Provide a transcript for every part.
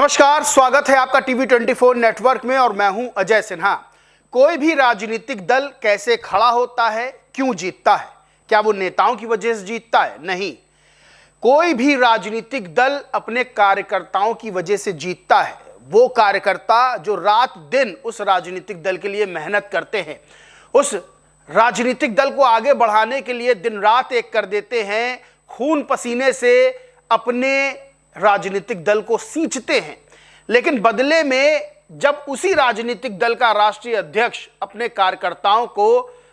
नमस्कार, स्वागत है आपका टीवी 24 नेटवर्क में और मैं हूं अजय सिन्हा। कोई भी राजनीतिक दल कैसे खड़ा होता है, क्यों जीतता है? क्या वो नेताओं की वजह से जीतता है? नहीं, कोई भी राजनीतिक दल अपने कार्यकर्ताओं की वजह से जीतता है। वो कार्यकर्ता जो रात दिन उस राजनीतिक दल के लिए मेहनत करते हैं, उस राजनीतिक दल को आगे बढ़ाने के लिए दिन रात एक कर देते हैं, खून पसीने से अपने राजनीतिक दल को सींचते हैं। लेकिन बदले में जब उसी राजनीतिक दल का राष्ट्रीय अध्यक्ष अपने कार्यकर्ताओं को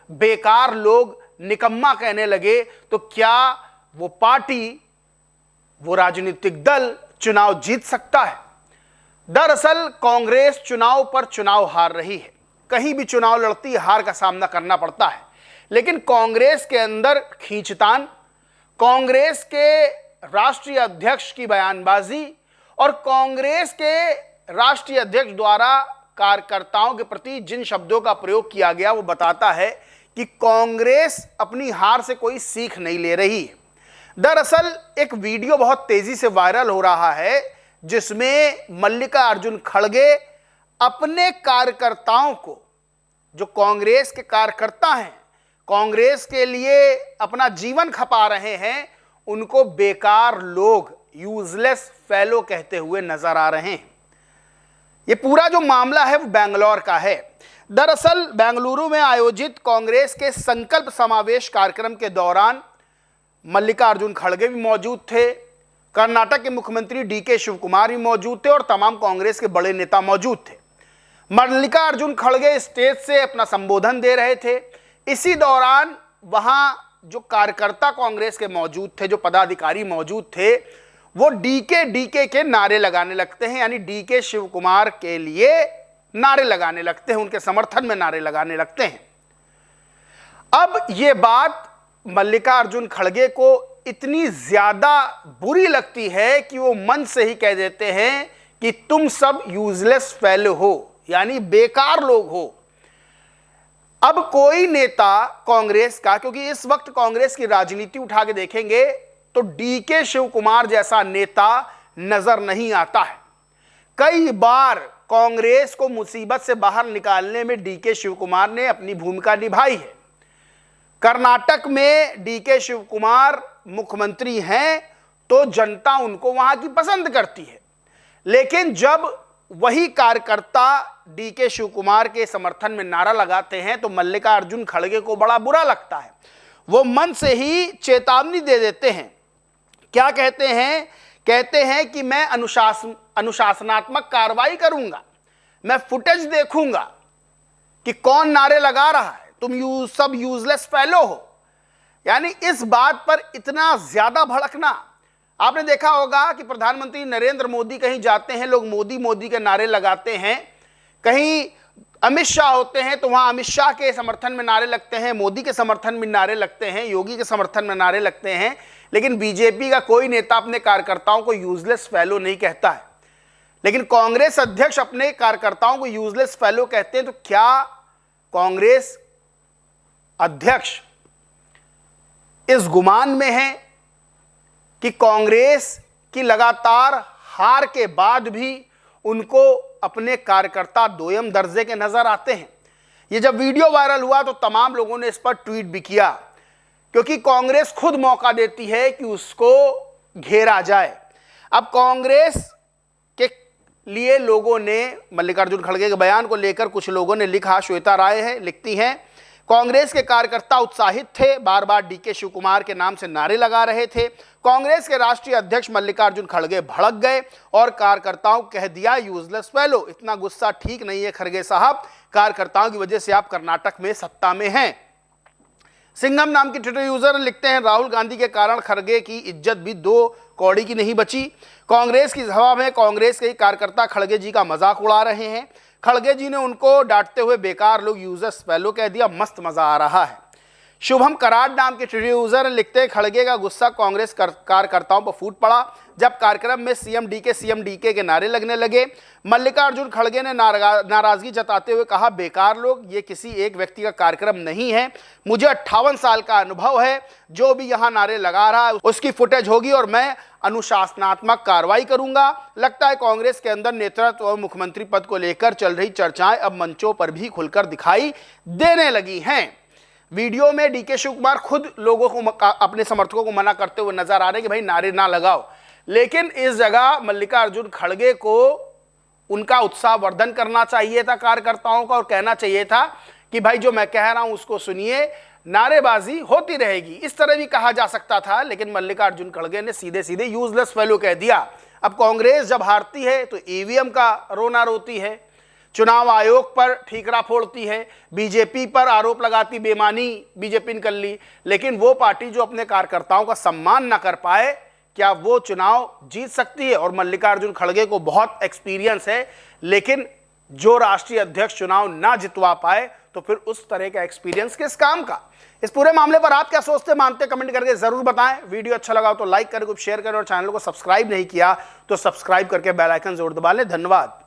बेकार लोग निकम्मा कहने लगे, तो क्या वो पार्टी, वो राजनीतिक दल चुनाव जीत सकता है? दरअसल कांग्रेस चुनाव पर चुनाव हार रही है। कहीं भी चुनाव लड़ती हार का सामना करना पड़ता है, लेकिन कांग्रेस के अंदर खींचतान, कांग्रेस के राष्ट्रीय अध्यक्ष की बयानबाजी और कांग्रेस के राष्ट्रीय अध्यक्ष द्वारा कार्यकर्ताओं के प्रति जिन शब्दों का प्रयोग किया गया, वो बताता है कि कांग्रेस अपनी हार से कोई सीख नहीं ले रही है। दरअसल एक वीडियो बहुत तेजी से वायरल हो रहा है, जिसमें मल्लिकार्जुन खड़गे अपने कार्यकर्ताओं को, जो कांग्रेस के कार्यकर्ता हैं, कांग्रेस के लिए अपना जीवन खपा रहे हैं, उनको बेकार लोग, यूजलेस फेलो कहते हुए नजर आ रहे हैं। यह पूरा जो मामला है वो बेंगलोर का है। दरअसल बेंगलुरु में आयोजित कांग्रेस के संकल्प समावेश कार्यक्रम के दौरान मल्लिकार्जुन खड़गे भी मौजूद थे, कर्नाटक के मुख्यमंत्री डीके शिवकुमार भी मौजूद थे और तमाम कांग्रेस के बड़े नेता मौजूद थे। मल्लिकार्जुन खड़गे स्टेज से अपना संबोधन दे रहे थे। इसी दौरान वहां जो कार्यकर्ता कांग्रेस के मौजूद थे, जो पदाधिकारी मौजूद थे, वो डीके के नारे लगाने लगते हैं, यानी डीके शिवकुमार के लिए नारे लगाने लगते हैं, उनके समर्थन में नारे लगाने लगते हैं। अब ये बात मल्लिकार्जुन खड़गे को इतनी ज्यादा बुरी लगती है कि वो मन से ही कह देते हैं कि तुम सब यूजलेस फेलो हो, यानी बेकार लोग हो। अब कोई नेता कांग्रेस का, क्योंकि इस वक्त कांग्रेस की राजनीति उठा के देखेंगे तो डीके शिवकुमार जैसा नेता नजर नहीं आता है। कई बार कांग्रेस को मुसीबत से बाहर निकालने में डीके शिवकुमार ने अपनी भूमिका निभाई है। कर्नाटक में डीके शिवकुमार मुख्यमंत्री हैं तो जनता उनको वहां की पसंद करती है, लेकिन जब वही कार्यकर्ता डीके शिवकुमार के समर्थन में नारा लगाते हैं तो मल्लिकार्जुन खड़गे को बड़ा बुरा लगता है। वो मन से ही चेतावनी दे देते हैं। क्या कहते हैं? कहते हैं कि मैं अनुशासनात्मक कार्रवाई करूंगा, मैं फुटेज देखूंगा कि कौन नारे लगा रहा है, तुम सब यूजलेस फेलो हो। यानी इस बात पर इतना ज्यादा भड़कना। आपने देखा होगा कि प्रधानमंत्री नरेंद्र मोदी कहीं जाते हैं, लोग मोदी मोदी के नारे लगाते हैं। कहीं अमित शाह होते हैं तो वहां अमित शाह के समर्थन में नारे लगते हैं, मोदी के समर्थन में नारे लगते हैं, योगी के समर्थन में नारे लगते हैं। लेकिन बीजेपी का कोई नेता अपने कार्यकर्ताओं को यूजलेस फेलो नहीं कहता है। लेकिन कांग्रेस अध्यक्ष अपने कार्यकर्ताओं को यूजलेस फेलो कहते हैं, तो क्या कांग्रेस अध्यक्ष इस गुमान में है कि कांग्रेस की लगातार हार के बाद भी उनको अपने कार्यकर्ता दोयम दर्जे के नजर आते हैं? ये जब वीडियो वायरल हुआ तो तमाम लोगों ने इस पर ट्वीट भी किया, क्योंकि कांग्रेस खुद मौका देती है कि उसको घेरा जाए। अब कांग्रेस के लिए लोगों ने मल्लिकार्जुन खड़गे के बयान को लेकर कुछ लोगों ने लिखा। श्वेता राय है, लिखती हैं, कांग्रेस के कार्यकर्ता उत्साहित थे, बार बार डीके शिवकुमार के नाम से नारे लगा रहे थे। कांग्रेस के राष्ट्रीय अध्यक्ष मल्लिकार्जुन खड़गे भड़क गए और कार्यकर्ताओं को कह दिया यूजलेस फेलो। इतना गुस्सा ठीक नहीं है खड़गे साहब, कार्यकर्ताओं की वजह से आप कर्नाटक में सत्ता में हैं। सिंघम नाम के ट्विटर यूजर लिखते हैं, राहुल गांधी के कारण खड़गे की इज्जत भी 2 कौड़ी की नहीं बची। कांग्रेस की सभा में कांग्रेस के कार्यकर्ता खड़गे जी का मजाक उड़ा रहे हैं। खड़गे जी ने उनको डांटते हुए बेकार लोग यूजलेस फेलो कह दिया, मस्त मजा आ रहा है। शुभम कराड नाम के ट्विटर यूजर लिखते हैं, खड़गे का गुस्सा कांग्रेस कार्यकर्ताओं पर फूट पड़ा जब कार्यक्रम में सीएम डीके के नारे लगने लगे। मल्लिकार्जुन खड़गे ने नाराजगी जताते हुए कहा, बेकार लोग, ये किसी एक व्यक्ति का कार्यक्रम नहीं है। मुझे 58 साल का अनुभव है। जो भी यहाँ नारे लगा रहा है उसकी फुटेज होगी और मैं अनुशासनात्मक कार्रवाई करूंगा। लगता है कांग्रेस के अंदर नेतृत्व और मुख्यमंत्री पद को लेकर चल रही चर्चाएं अब मंचों पर भी खुलकर दिखाई देने लगी हैं। वीडियो में डीके शिव कुमार खुद लोगों को, अपने समर्थकों को मना करते हुए नजर आ रहे हैं कि भाई नारे ना लगाओ, लेकिन इस जगह मल्लिकार्जुन खड़गे को उनका उत्साहवर्धन करना चाहिए था कार्यकर्ताओं का और कहना चाहिए था कि भाई जो मैं कह रहा हूं उसको सुनिए, नारेबाजी होती रहेगी, इस तरह भी कहा जा सकता था। लेकिन मल्लिकार्जुन खड़गे ने सीधे सीधे यूजलेस फेलो कह दिया। अब कांग्रेस जब हारती है तो ईवीएम का रोना रोती है, चुनाव आयोग पर ठीकरा फोड़ती है, बीजेपी पर आरोप लगाती, बेमानी बीजेपी ने कर ली। लेकिन वो पार्टी जो अपने कार्यकर्ताओं का सम्मान ना कर पाए, क्या वो चुनाव जीत सकती है? और मल्लिकार्जुन खड़गे को बहुत एक्सपीरियंस है, लेकिन जो राष्ट्रीय अध्यक्ष चुनाव ना जितवा पाए तो फिर उस तरह का एक्सपीरियंस किस काम का? इस पूरे मामले पर आप क्या सोचते, मानते, कमेंट करके जरूर बताएं। वीडियो अच्छा लगा तो लाइक करें, शेयर करें और चैनल को सब्सक्राइब नहीं किया तो सब्सक्राइब करके बेल आइकन जरूर दबा लें। धन्यवाद।